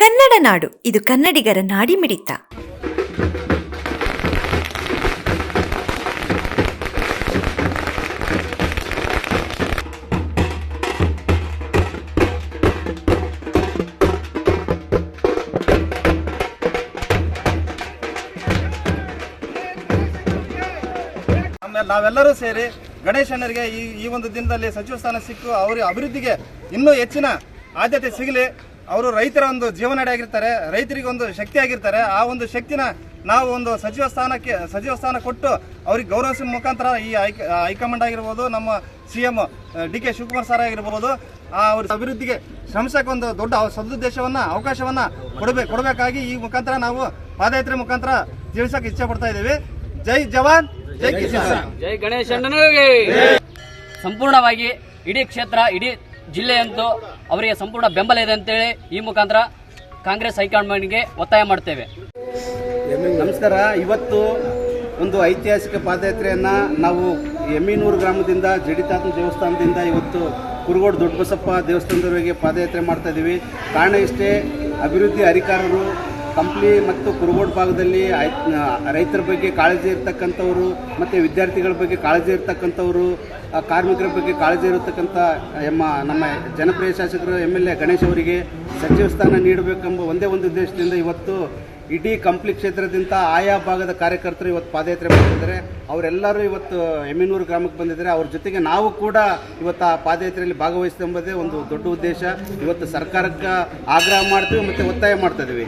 ಕನ್ನಡ ನಾಡು, ಇದು ಕನ್ನಡಿಗರ ನಾಡಿಮಿಡಿತ. ನಾವೆಲ್ಲರೂ ಸೇರಿ ಗಣೇಶಣ್ಣರಿಗೆ ಈ ಒಂದು ದಿನದಲ್ಲಿ ಸಚಿವ ಸ್ಥಾನ ಸಿಕ್ಕು ಅವರ ಅಭಿವೃದ್ಧಿಗೆ ಇನ್ನೂ ಹೆಚ್ಚಿನ ಆದ್ಯತೆ ಸಿಗಲಿ. ಅವರು ರೈತರ ಒಂದು ಜೀವನಾಡಿ ಆಗಿರ್ತಾರೆ, ರೈತರಿಗೆ ಒಂದು ಶಕ್ತಿ ಆಗಿರ್ತಾರೆ. ಆ ಒಂದು ಶಕ್ತಿನ ನಾವು ಒಂದು ಸಚಿವ ಸ್ಥಾನ ಕೊಟ್ಟು ಅವ್ರಿಗೆ ಗೌರವಿಸುವ ಮುಖಾಂತರ ಈ ಹೈಕಮಾಂಡ್ ಆಗಿರ್ಬೋದು, ನಮ್ಮ CM DK ಶಿವಕುಮಾರ್ ಸರ್ ಆಗಿರ್ಬೋದು, ಅವ್ರ ಅಭಿವೃದ್ಧಿಗೆ ಶ್ರಮಿಸಕ್ಕೆ ಒಂದು ದೊಡ್ಡ ಸದುದ್ದೇಶವನ್ನ ಅವಕಾಶವನ್ನ ಕೊಡಬೇಕಾಗಿ ಈ ಮುಖಾಂತರ ನಾವು ಪಾದಯಾತ್ರೆ ಮುಖಾಂತರ ತಿಳಿಸಕ್ಕೆ ಇಚ್ಛೆ ಪಡ್ತಾ ಇದ್ದೀವಿ. ಜೈ ಜವಾನ್ ಜೈ ಕಿಸಾನ್, ಜೈ ಗಣೇಶ್ ಅಣ್ಣನಿಗೆ. ಸಂಪೂರ್ಣವಾಗಿ ಇಡೀ ಕ್ಷೇತ್ರ, ಇಡೀ ಜಿಲ್ಲೆಯಂತೂ ಅವರಿಗೆ ಸಂಪೂರ್ಣ ಬೆಂಬಲ ಇದೆ ಅಂತೇಳಿ ಈ ಮುಖಾಂತರ ಕಾಂಗ್ರೆಸ್ ಹೈಕಮಾಂಡ್ಗೆ ಒತ್ತಾಯ ಮಾಡ್ತೇವೆ. ನಮಸ್ಕಾರ. ಇವತ್ತು ಒಂದು ಐತಿಹಾಸಿಕ ಪಾದಯಾತ್ರೆಯನ್ನು ನಾವು ಎಮ್ಮಿನೂರು ಗ್ರಾಮದಿಂದ ಜಡಿತಾತ್ಮ ದೇವಸ್ಥಾನದಿಂದ ಇವತ್ತು ಕುರುಗೋಡು ದೊಡ್ಡಬಸಪ್ಪ ದೇವಸ್ಥಾನದವರೆಗೆ ಪಾದಯಾತ್ರೆ ಮಾಡ್ತಾ ಇದ್ದೀವಿ. ಕಾರಣ ಇಷ್ಟೇ, ಅಭಿವೃದ್ಧಿ ಅಧಿಕಾರರು ಕಂಪ್ಲಿ ಮತ್ತು ಕುರುಗೋಡು ಭಾಗದಲ್ಲಿ ರೈತರ ಬಗ್ಗೆ ಕಾಳಜಿ ಇರ್ತಕ್ಕಂಥವ್ರು, ಮತ್ತು ವಿದ್ಯಾರ್ಥಿಗಳ ಬಗ್ಗೆ ಕಾಳಜಿ ಇರ್ತಕ್ಕಂಥವ್ರು, ಕಾರ್ಮಿಕರ ಬಗ್ಗೆ ಕಾಳಜಿ ಇರತಕ್ಕಂಥ ನಮ್ಮ ಜನಪ್ರಿಯ ಶಾಸಕರು MLA ಗಣೇಶ್ ಅವರಿಗೆ ಸಚಿವ ಸ್ಥಾನ ನೀಡಬೇಕೆಂಬ ಒಂದೇ ಒಂದು ಉದ್ದೇಶದಿಂದ ಇವತ್ತು ಇಡೀ ಕಂಪ್ಲಿ ಕ್ಷೇತ್ರದಿಂದ ಆಯಾ ಭಾಗದ ಕಾರ್ಯಕರ್ತರು ಇವತ್ತು ಪಾದಯಾತ್ರೆ ಮಾಡ್ತಿದ್ದಾರೆ. ಅವರೆಲ್ಲರೂ ಇವತ್ತು ಎಮ್ಮಿನೂರು ಗ್ರಾಮಕ್ಕೆ ಬಂದಿದ್ದಾರೆ. ಅವ್ರ ಜೊತೆಗೆ ನಾವು ಕೂಡ ಇವತ್ತು ಆ ಪಾದಯಾತ್ರೆಯಲ್ಲಿ ಭಾಗವಹಿಸ್ತಂಬುದೇ ಒಂದು ದೊಡ್ಡ ಉದ್ದೇಶ. ಇವತ್ತು ಸರ್ಕಾರಕ್ಕೆ ಆಗ್ರಹ ಮಾಡ್ತೀವಿ ಮತ್ತು ಒತ್ತಾಯ ಮಾಡ್ತಾ ಇದ್ದೀವಿ.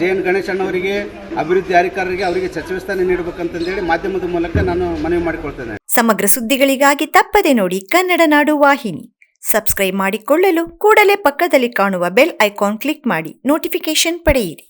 JN ಗಣೇಶ್ ಅಣ್ಣವರಿಗೆ, ಅಭಿವೃದ್ಧಿ ಅಧಿಕಾರಿಗೆ ಅವರಿಗೆ ಸಚಿವ ಸ್ಥಾನ ನೀಡಬೇಕಂತಂದೇಳಿ ಮಾಧ್ಯಮದ ಮೂಲಕ ನಾನು ಮನವಿ ಮಾಡಿಕೊಳ್ತೇನೆ. ಸಮಗ್ರ ಸುದ್ದಿಗಳಿಗಾಗಿ ತಪ್ಪದೆ ನೋಡಿ ಕನ್ನಡ ನಾಡು ವಾಹಿನಿ. ಸಬ್ಸ್ಕ್ರೈಬ್ ಮಾಡಿಕೊಳ್ಳಲು ಕೂಡಲೇ ಪಕ್ಕದಲ್ಲಿ ಕಾಣುವ ಬೆಲ್ ಐಕಾನ್ ಕ್ಲಿಕ್ ಮಾಡಿ ನೋಟಿಫಿಕೇಶನ್ ಪಡೆಯಿರಿ.